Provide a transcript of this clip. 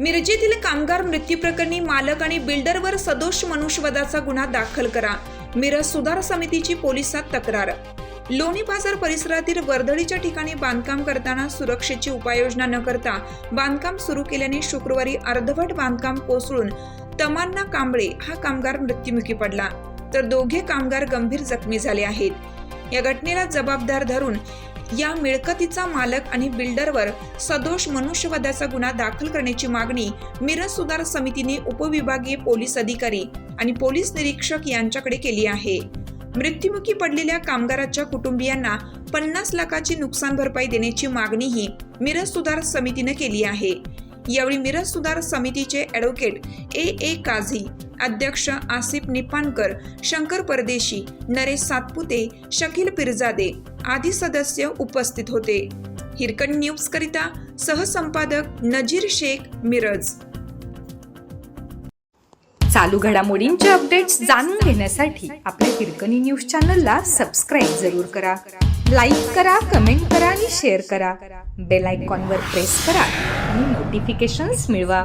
मिरजेतील कामगार मृत्यू प्रकरणी मालक आणि बिल्डरवर सदोष मनुष्यवधाचा गुन्हा दाखल करा. मिरज सुधार समितीची पोलिसात तक्रार. लोणी बाजार परिसरातील वर्दळीच्या ठिकाणी बांधकाम करताना सुरक्षेची उपाययोजना न करता बांधकाम सुरू केल्याने शुक्रवारी अर्धवट बांधकाम कोसळून तमन्ना कांबळे हा कामगार मृत्युमुखी पडला, तर दोघे कामगार गंभीर जखमी झाले आहेत. या घटनेला जबाबदार धरून या मिळकतीचा मालक आणि बिल्डरवर सदोष मनुष्यवधाचा गुन्हा दाखल करण्याची मागणी मिरज सुधार समितीने उपविभागीय पोलीस अधिकारी आणि पोलीस निरीक्षक यांच्याकडे केली आहे. मृत्युमुखी पडलेल्या कामगाराच्या कुटुंबियांना 50 लाखाची नुकसान भरपाई देण्याची मागणीही मिरज सुधार समितीने केली आहे. यावेळी मिरज सुधार समितीचे ॲडव्होकेट ए काझी, अध्यक्ष आसिफ निपाणकर, शंकर परदेशी, नरेश सातपुते, शकील पिरजादे आदी सदस्य उपस्थित होते. हिरकणी न्यूज करिता सहसंपादक नजीर शेख, मिरज. चालू घडामोडींचे अपडेट्स जाणून घेण्यासाठी आपल्या हिरकणी न्यूज चॅनलला सबस्क्राईब जरूर करा. लाईक करा, कमेंट करा आणि शेअर करा. बेल आयकॉनवर प्रेस करा आणि नोटिफिकेशन्स मिळवा.